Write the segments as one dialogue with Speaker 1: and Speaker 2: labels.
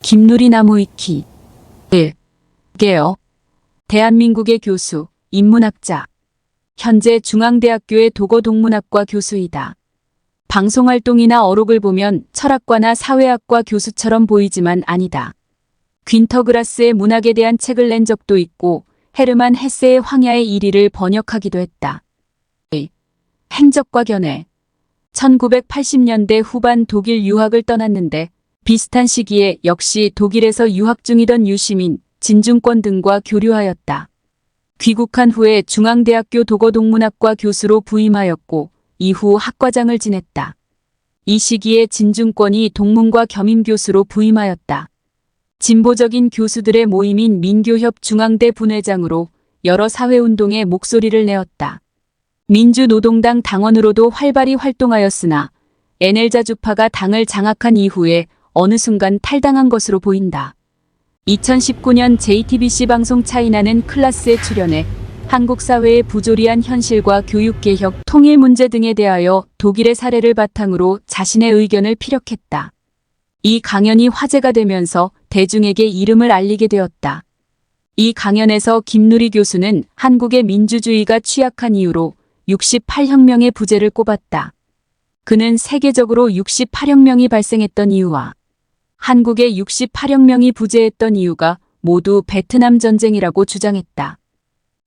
Speaker 1: 김누리 나무 위키 1. 개요. 대한민국의 교수, 인문학자. 현재 중앙대학교의 도거동문학과 교수이다. 방송활동이나 어록을 보면 철학과나 사회학과 교수처럼 보이지만 아니다. 퀸터그라스의 문학에 대한 책을 낸 적도 있고 헤르만 헤세의 황야의 1위를 번역하기도 했다. 2. 행적과 견해. 1980년대 후반 독일 유학을 떠났는데 비슷한 시기에 역시 독일에서 유학 중이던 유시민, 진중권 등과 교류하였다. 귀국한 후에 중앙대학교 도거동문학과 교수로 부임하였고 이후 학과장을 지냈다. 이 시기에 진중권이 동문과 겸임교수로 부임하였다. 진보적인 교수들의 모임인 민교협 중앙대 분회장으로 여러 사회운동에 목소리를 내었다. 민주노동당 당원으로도 활발히 활동하였으나 NL자주파가 당을 장악한 이후에 어느 순간 탈당한 것으로 보인다. 2019년 JTBC 방송 차이나는 클라스에 출연해 한국 사회의 부조리한 현실과 교육개혁, 통일 문제 등에 대하여 독일의 사례를 바탕으로 자신의 의견을 피력했다. 이 강연이 화제가 되면서 대중에게 이름을 알리게 되었다. 이 강연에서 김누리 교수는 한국의 민주주의가 취약한 이유로 68혁명의 부재를 꼽았다. 그는 세계적으로 68혁명이 발생했던 이유와 한국의 68혁명이 부재했던 이유가 모두 베트남 전쟁이라고 주장했다.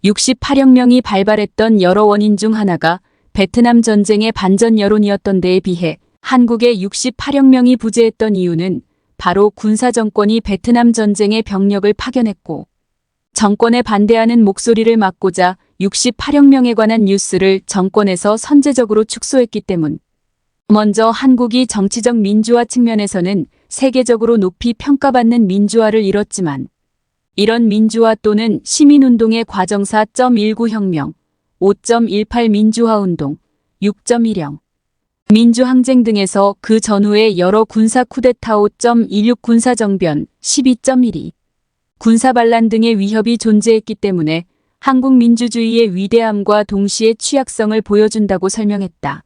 Speaker 1: 68혁명이 발발했던 여러 원인 중 하나가 베트남 전쟁의 반전 여론이었던 데에 비해 한국의 68혁명이 부재했던 이유는 바로 군사정권이 베트남 전쟁의 병력을 파견했고 정권에 반대하는 목소리를 막고자 68혁명에 관한 뉴스를 정권에서 선제적으로 축소했기 때문. 먼저 한국이 정치적 민주화 측면에서는 세계적으로 높이 평가받는 민주화를 이뤘지만 이런 민주화 또는 시민운동의 과정 4.19 혁명, 5.18 민주화운동, 6.10 민주항쟁 등에서 그 전후의 여러 군사 쿠데타 5.16 군사정변, 12.12 군사반란 등의 위협이 존재했기 때문에 한국 민주주의의 위대함과 동시에 취약성을 보여준다고 설명했다.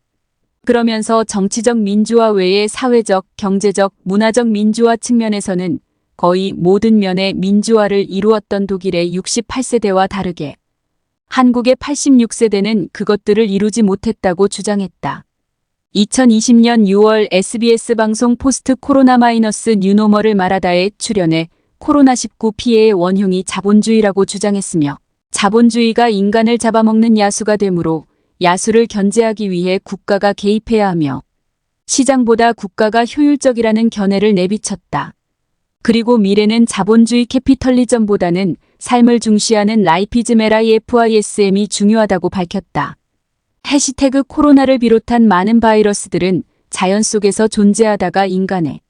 Speaker 1: 그러면서 정치적 민주화 외에 사회적, 경제적, 문화적 민주화 측면에서는 거의 모든 면의 민주화를 이루었던 독일의 68세대와 다르게 한국의 86세대는 그것들을 이루지 못했다고 주장했다. 2020년 6월 SBS 방송 포스트 코로나 마이너스 뉴노멀을 말하다에 출연해 코로나19 피해의 원흉이 자본주의라고 주장했으며 자본주의가 인간을 잡아먹는 야수가 되므로 야수를 견제하기 위해 국가가 개입해야 하며 시장보다 국가가 효율적이라는 견해를 내비쳤다. 그리고 미래는 자본주의 캐피털리즘보다는 삶을 중시하는 라이피즘 LIFISM이 중요하다고 밝혔다. 해시태그 코로나를 비롯한 많은 바이러스들은 자연 속에서 존재하다가 인간의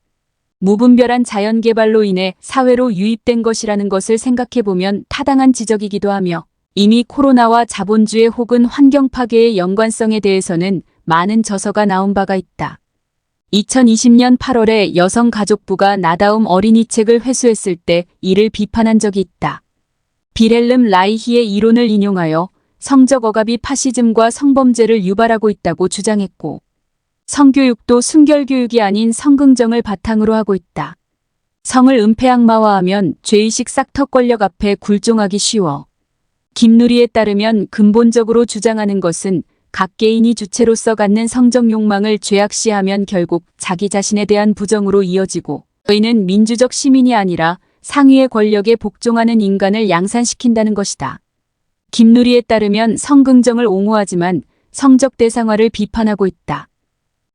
Speaker 1: 무분별한 자연 개발로 인해 사회로 유입된 것이라는 것을 생각해보면 타당한 지적이기도 하며 이미 코로나와 자본주의 혹은 환경 파괴의 연관성에 대해서는 많은 저서가 나온 바가 있다. 2020년 8월에 여성가족부가 나다움 어린이 책을 회수했을 때 이를 비판한 적이 있다. 빌헬름 라이히의 이론을 인용하여 성적 억압이 파시즘과 성범죄를 유발하고 있다고 주장했고 성교육도 순결교육이 아닌 성긍정을 바탕으로 하고 있다. 성을 은폐악마화하면 죄의식 싹터 권력 앞에 굴종하기 쉬워. 김누리에 따르면 근본적으로 주장하는 것은 각 개인이 주체로서 갖는 성적 욕망을 죄악시하면 결국 자기 자신에 대한 부정으로 이어지고 의는 민주적 시민이 아니라 상위의 권력에 복종하는 인간을 양산시킨다는 것이다. 김누리에 따르면 성긍정을 옹호하지만 성적 대상화를 비판하고 있다.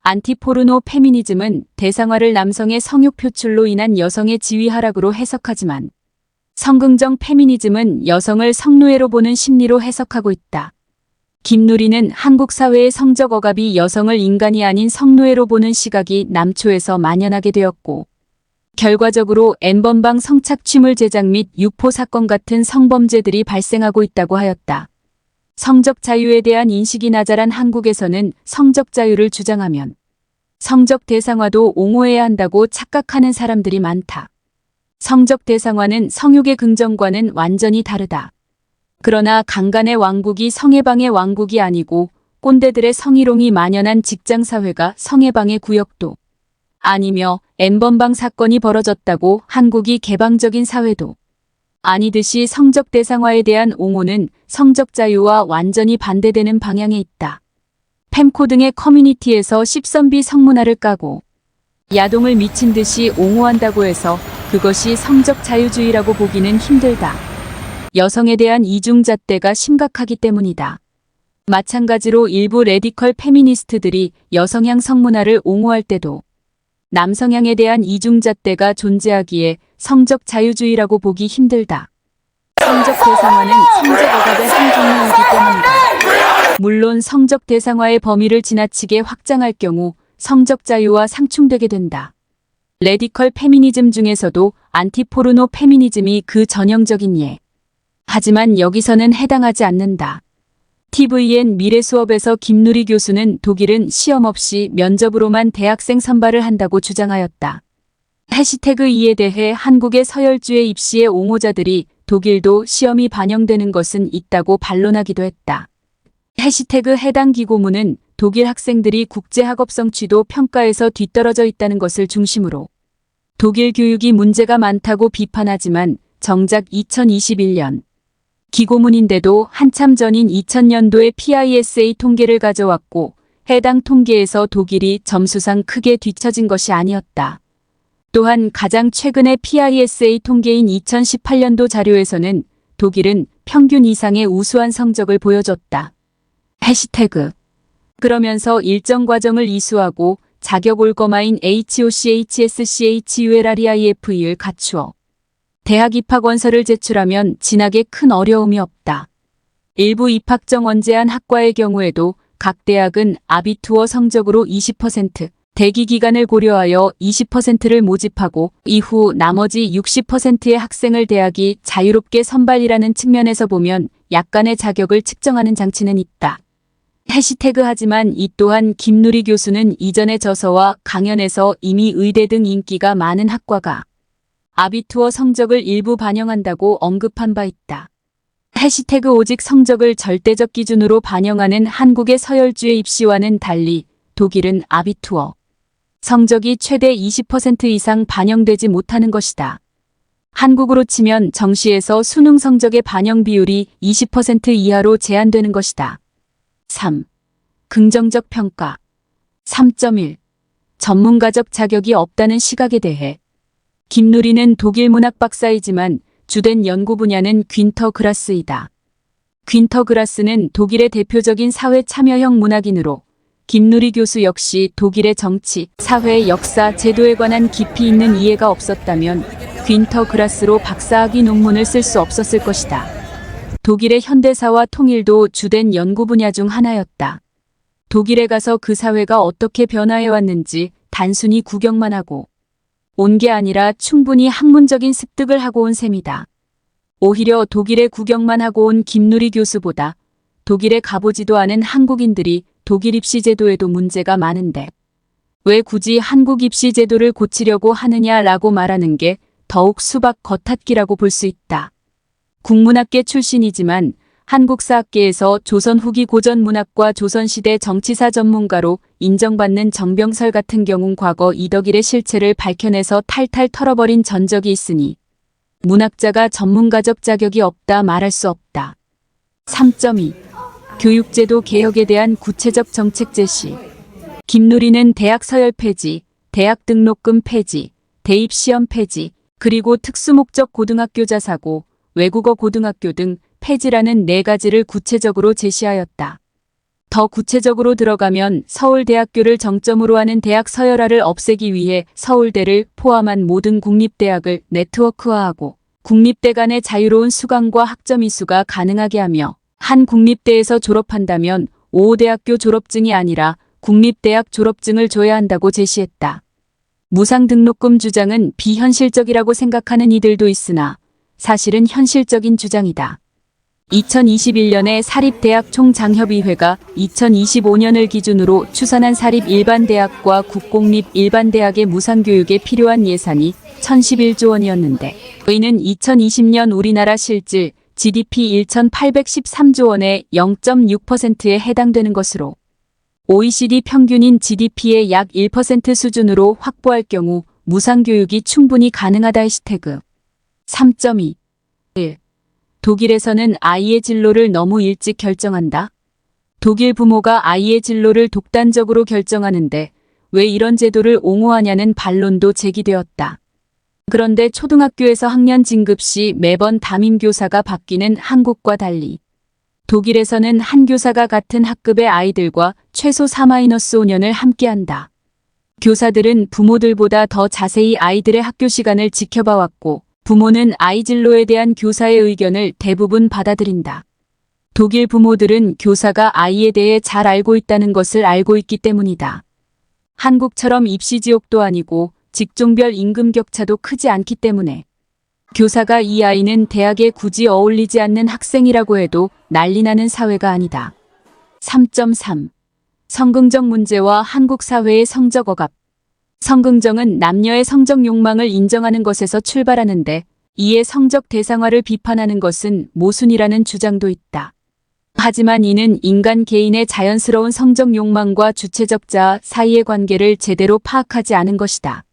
Speaker 1: 안티포르노 페미니즘은 대상화를 남성의 성욕 표출로 인한 여성의 지위 하락으로 해석하지만 성긍정 페미니즘은 여성을 성노예로 보는 심리로 해석하고 있다. 김누리는 한국 사회의 성적 억압이 여성을 인간이 아닌 성노예로 보는 시각이 남초에서 만연하게 되었고 결과적으로 N번방 성착취물 제작 및 유포 사건 같은 성범죄들이 발생하고 있다고 하였다. 성적 자유에 대한 인식이 나자란 한국에서는 성적 자유를 주장하면 성적 대상화도 옹호해야 한다고 착각하는 사람들이 많다. 성적 대상화는 성욕의 긍정과는 완전히 다르다. 그러나 강간의 왕국이 성해방의 왕국이 아니고 꼰대들의 성희롱이 만연한 직장사회가 성해방의 구역도 아니며 N번방 사건이 벌어졌다고 한국이 개방적인 사회도 아니듯이 성적 대상화에 대한 옹호는 성적 자유와 완전히 반대되는 방향에 있다. fem코 등의 커뮤니티에서 십선비 성문화를 까고 야동을 미친 듯이 옹호한다고 해서 그것이 성적 자유주의라고 보기는 힘들다. 여성에 대한 이중잣대가 심각하기 때문이다. 마찬가지로 일부 레디컬 페미니스트들이 여성향 성문화를 옹호할 때도 남성향에 대한 이중잣대가 존재하기에 성적 자유주의라고 보기 힘들다. 성적 대상화는 성적 억압의 한 종류이기 때문이다. 물론 성적 대상화의 범위를 지나치게 확장할 경우 성적 자유와 상충되게 된다. 레디컬 페미니즘 중에서도 안티포르노 페미니즘이 그 전형적인 예. 하지만 여기서는 해당하지 않는다. tvN 미래 수업에서 김누리 교수는 독일은 시험 없이 면접으로만 대학생 선발을 한다고 주장하였다. 해시태그 2에 대해 한국의 서열주의 입시의 옹호자들이 독일도 시험이 반영되는 것은 있다고 반론하기도 했다. 해시태그 해당 기고문은 독일 학생들이 국제학업 성취도 평가에서 뒤떨어져 있다는 것을 중심으로 독일 교육이 문제가 많다고 비판하지만 정작 2021년 기고문인데도 한참 전인 2000년도에 PISA 통계를 가져왔고 해당 통계에서 독일이 점수상 크게 뒤처진 것이 아니었다. 또한 가장 최근의 PISA 통계인 2018년도 자료에서는 독일은 평균 이상의 우수한 성적을 보여줬다. 해시태그 그러면서 일정 과정을 이수하고 자격 올거마인 HOCHSCHULREIFE를 갖추어 대학 입학 원서를 제출하면 진학에 큰 어려움이 없다. 일부 입학 정원 제한 학과의 경우에도 각 대학은 아비투어 성적으로 20%, 대기 기간을 고려하여 20%를 모집하고 이후 나머지 60%의 학생을 대학이 자유롭게 선발이라는 측면에서 보면 약간의 자격을 측정하는 장치는 있다. 해시태그 하지만 이 또한 김누리 교수는 이전의 저서와 강연에서 이미 의대 등 인기가 많은 학과가 아비투어 성적을 일부 반영한다고 언급한 바 있다. 해시태그 오직 성적을 절대적 기준으로 반영하는 한국의 서열주의 입시와는 달리 독일은 아비투어 성적이 최대 20% 이상 반영되지 못하는 것이다. 한국으로 치면 정시에서 수능 성적의 반영 비율이 20% 이하로 제한되는 것이다. 3. 긍정적 평가 3.1. 전문가적 자격이 없다는 시각에 대해 김누리는 독일 문학 박사이지만 주된 연구 분야는 귄터 그라스이다. 귄터 그라스는 독일의 대표적인 사회 참여형 문학인으로 김누리 교수 역시 독일의 정치, 사회, 역사, 제도에 관한 깊이 있는 이해가 없었다면 귄터 그라스로 박사학위 논문을 쓸 수 없었을 것이다. 독일의 현대사와 통일도 주된 연구 분야 중 하나였다. 독일에 가서 그 사회가 어떻게 변화해왔는지 단순히 구경만 하고 온 게 아니라 충분히 학문적인 습득을 하고 온 셈이다. 오히려 독일에 구경만 하고 온 김누리 교수보다 독일에 가보지도 않은 한국인들이 독일 입시 제도에도 문제가 많은데 왜 굳이 한국 입시 제도를 고치려고 하느냐라고 말하는 게 더욱 수박 겉핥기라고 볼 수 있다. 국문학계 출신이지만 한국사학계에서 조선 후기 고전 문학과 조선시대 정치사 전문가로 인정받는 정병설 같은 경우는 과거 이덕일의 실체를 밝혀내서 탈탈 털어버린 전적이 있으니 문학자가 전문가적 자격이 없다 말할 수 없다. 3.2. 교육제도 개혁에 대한 구체적 정책 제시. 김누리는 대학 서열 폐지, 대학 등록금 폐지, 대입시험 폐지, 그리고 특수목적 고등학교 자사고, 외국어 고등학교 등 폐지라는 4가지를 구체적으로 제시하였다. 더 구체적으로 들어가면 서울대학교를 정점으로 하는 대학 서열화를 없애기 위해 서울대를 포함한 모든 국립대학을 네트워크화하고 국립대 간의 자유로운 수강과 학점 이수가 가능하게 하며 한 국립대에서 졸업한다면 5대학교 졸업증이 아니라 국립대학 졸업증을 줘야 한다고 제시했다. 무상등록금 주장은 비현실적이라고 생각하는 이들도 있으나 사실은 현실적인 주장이다. 2021년에 사립대학 총장협의회가 2025년을 기준으로 추산한 사립 일반대학과 국공립 일반대학의 무상교육에 필요한 예산이 1,011조 원이었는데 이는 2020년 우리나라 실질 GDP 1,813조 원의 0.6%에 해당되는 것으로 OECD 평균인 GDP의 약 1% 수준으로 확보할 경우 무상교육이 충분히 가능하다. 해시태그 3.2 1. 독일에서는 아이의 진로를 너무 일찍 결정한다. 독일 부모가 아이의 진로를 독단적으로 결정하는데 왜 이런 제도를 옹호하냐는 반론도 제기되었다. 그런데 초등학교에서 학년 진급 시 매번 담임 교사가 바뀌는 한국과 달리 독일에서는 한 교사가 같은 학급의 아이들과 최소 4-5년을 함께한다. 교사들은 부모들보다 더 자세히 아이들의 학교 시간을 지켜봐왔고 부모는 아이 진로에 대한 교사의 의견을 대부분 받아들인다. 독일 부모들은 교사가 아이에 대해 잘 알고 있다는 것을 알고 있기 때문이다. 한국처럼 입시 지옥도 아니고 직종별 임금 격차도 크지 않기 때문에 교사가 이 아이는 대학에 굳이 어울리지 않는 학생이라고 해도 난리나는 사회가 아니다. 3.3. 성긍정 문제와 한국 사회의 성적 억압. 성긍정은 남녀의 성적 욕망을 인정하는 것에서 출발하는데 이에 성적 대상화를 비판하는 것은 모순이라는 주장도 있다. 하지만 이는 인간 개인의 자연스러운 성적 욕망과 주체적 자아 사이의 관계를 제대로 파악하지 않은 것이다.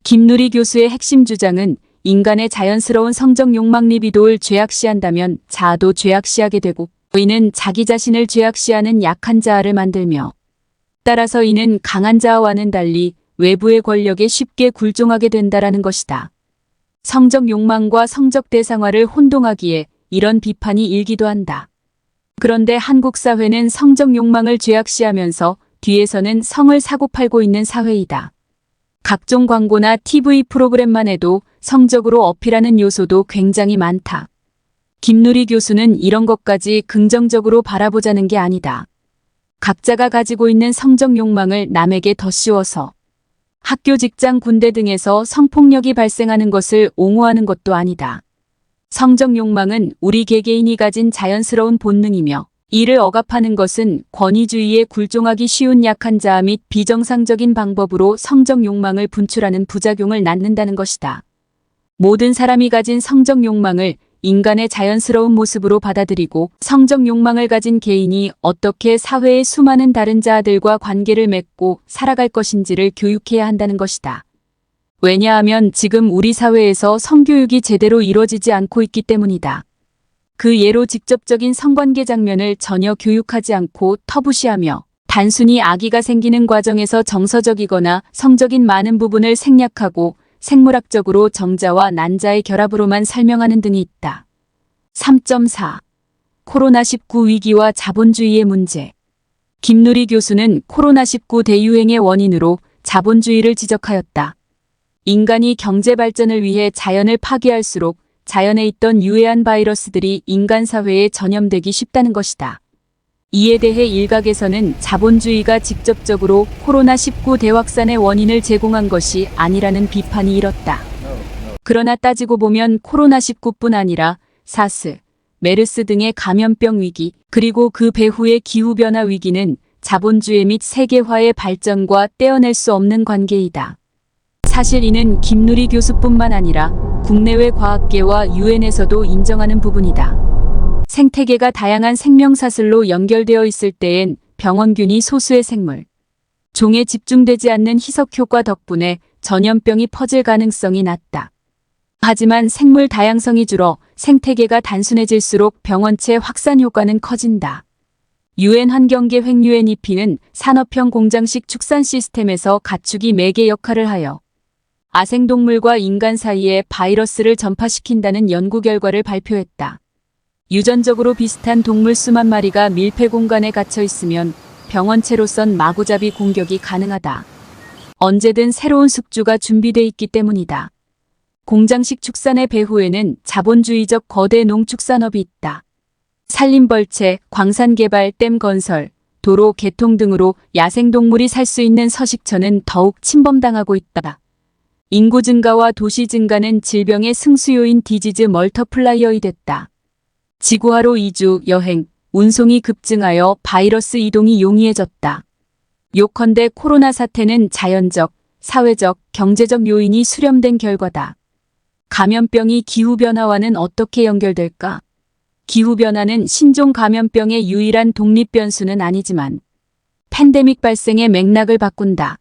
Speaker 1: 김누리 교수의 핵심 주장은 인간의 자연스러운 성적 욕망 리비도를 죄악시한다면 자아도 죄악시하게 되고 이는 자기 자신을 죄악시하는 약한 자아를 만들며 따라서 이는 강한 자아와는 달리 외부의 권력에 쉽게 굴종하게 된다라는 것이다. 성적 욕망과 성적 대상화를 혼동하기에 이런 비판이 일기도 한다. 그런데 한국 사회는 성적 욕망을 죄악시하면서 뒤에서는 성을 사고팔고 있는 사회이다. 각종 광고나 TV 프로그램만 해도 성적으로 어필하는 요소도 굉장히 많다. 김누리 교수는 이런 것까지 긍정적으로 바라보자는 게 아니다. 각자가 가지고 있는 성적 욕망을 남에게 더 씌워서 학교, 직장, 군대 등에서 성폭력이 발생하는 것을 옹호하는 것도 아니다. 성적 욕망은 우리 개개인이 가진 자연스러운 본능이며 이를 억압하는 것은 권위주의에 굴종하기 쉬운 약한 자아 및 비정상적인 방법으로 성적 욕망을 분출하는 부작용을 낳는다는 것이다. 모든 사람이 가진 성적 욕망을 인간의 자연스러운 모습으로 받아들이고 성적 욕망을 가진 개인이 어떻게 사회의 수많은 다른 자아들과 관계를 맺고 살아갈 것인지를 교육해야 한다는 것이다. 왜냐하면 지금 우리 사회에서 성교육이 제대로 이루어지지 않고 있기 때문이다. 그 예로 직접적인 성관계 장면을 전혀 교육하지 않고 터부시하며 단순히 아기가 생기는 과정에서 정서적이거나 성적인 많은 부분을 생략하고 생물학적으로 정자와 난자의 결합으로만 설명하는 등이 있다. 3.4. 코로나19 위기와 자본주의의 문제. 김누리 교수는 코로나19 대유행의 원인으로 자본주의를 지적하였다. 인간이 경제 발전을 위해 자연을 파괴할수록 자연에 있던 유해한 바이러스들이 인간 사회에 전염되기 쉽다는 것이다. 이에 대해 일각에서는 자본주의가 직접적으로 코로나19 대확산의 원인을 제공한 것이 아니라는 비판이 일었다. 그러나 따지고 보면 코로나19뿐 아니라 사스, 메르스 등의 감염병 위기, 그리고 그 배후의 기후변화 위기는 자본주의 및 세계화의 발전과 떼어낼 수 없는 관계이다. 사실 이는 김누리 교수뿐만 아니라 국내외 과학계와 유엔에서도 인정하는 부분이다. 생태계가 다양한 생명사슬로 연결되어 있을 때엔 병원균이 소수의 생물, 종에 집중되지 않는 희석 효과 덕분에 전염병이 퍼질 가능성이 낮다. 하지만 생물 다양성이 줄어 생태계가 단순해질수록 병원체 확산 효과는 커진다. 유엔 환경계획 UNEP는 산업형 공장식 축산 시스템에서 가축이 매개 역할을 하여 아생동물과 인간 사이에 바이러스를 전파시킨다는 연구 결과를 발표했다. 유전적으로 비슷한 동물 수만 마리가 밀폐 공간에 갇혀 있으면 병원체로선 마구잡이 공격이 가능하다. 언제든 새로운 숙주가 준비돼 있기 때문이다. 공장식 축산의 배후에는 자본주의적 거대 농축산업이 있다. 산림벌채, 광산개발, 댐 건설, 도로 개통 등으로 야생동물이 살 수 있는 서식처는 더욱 침범당하고 있다. 인구 증가와 도시 증가는 질병의 승수요인 디지즈 멀터플라이어이 됐다. 지구화로 이주, 여행, 운송이 급증하여 바이러스 이동이 용이해졌다. 요컨대 코로나 사태는 자연적, 사회적, 경제적 요인이 수렴된 결과다. 감염병이 기후변화와는 어떻게 연결될까? 기후변화는 신종 감염병의 유일한 독립 변수는 아니지만 팬데믹 발생의 맥락을 바꾼다.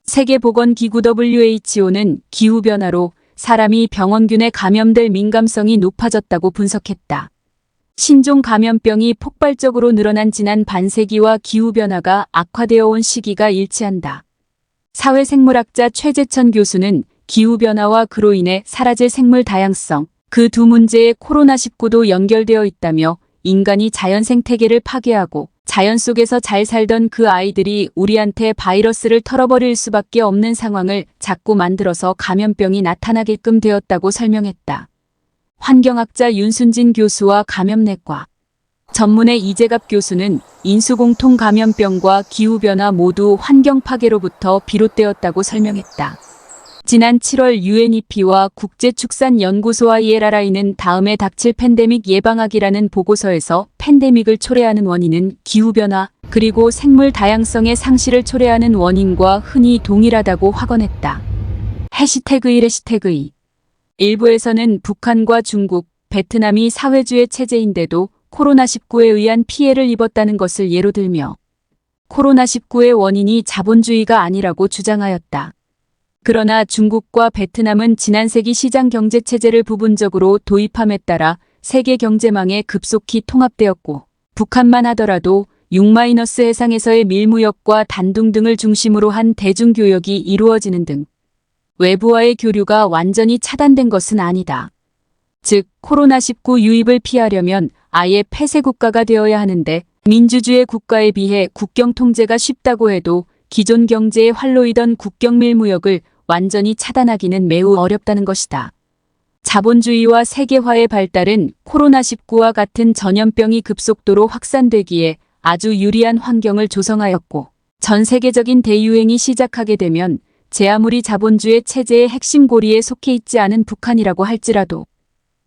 Speaker 1: 세계보건기구 WHO는 기후변화로 사람이 병원균에 감염될 민감성이 높아졌다고 분석했다. 신종 감염병이 폭발적으로 늘어난 지난 반세기와 기후변화가 악화되어 온 시기가 일치한다. 사회생물학자 최재천 교수는 기후변화와 그로 인해 사라질 생물 다양성, 그 두 문제에 코로나19도 연결되어 있다며 인간이 자연 생태계를 파괴하고 자연 속에서 잘 살던 그 아이들이 우리한테 바이러스를 털어버릴 수밖에 없는 상황을 자꾸 만들어서 감염병이 나타나게끔 되었다고 설명했다. 환경학자 윤순진 교수와 감염내과 전문의 이재갑 교수는 인수공통 감염병과 기후변화 모두 환경 파괴로부터 비롯되었다고 설명했다. 지난 7월 UNEP와 국제축산연구소와 ILRI는 다음에 닥칠 팬데믹 예방학이라는 보고서에서 팬데믹을 초래하는 원인은 기후변화 그리고 생물 다양성의 상실을 초래하는 원인과 흔히 동일하다고 확언했다. #1 일부에서는 북한과 중국, 베트남이 사회주의 체제인데도 코로나19에 의한 피해를 입었다는 것을 예로 들며 코로나19의 원인이 자본주의가 아니라고 주장하였다. 그러나 중국과 베트남은 지난 세기 시장 경제 체제를 부분적으로 도입함에 따라 세계 경제망에 급속히 통합되었고 북한만 하더라도 6- 해상에서의 밀무역과 단둥 등을 중심으로 한 대중교역이 이루어지는 등 외부와의 교류가 완전히 차단된 것은 아니다. 즉 코로나19 유입을 피하려면 아예 폐쇄 국가가 되어야 하는데 민주주의 국가에 비해 국경 통제가 쉽다고 해도 기존 경제의 활로이던 국경 밀무역을 완전히 차단하기는 매우 어렵다는 것이다. 자본주의와 세계화의 발달은 코로나19와 같은 전염병이 급속도로 확산되기에 아주 유리한 환경을 조성하였고 전 세계적인 대유행이 시작하게 되면 제 아무리 자본주의 체제의 핵심 고리에 속해 있지 않은 북한이라고 할지라도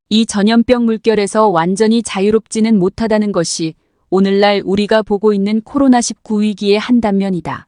Speaker 1: 이 전염병 물결에서 완전히 자유롭지는 못하다는 것이 오늘날 우리가 보고 있는 코로나19 위기의 한 단면이다.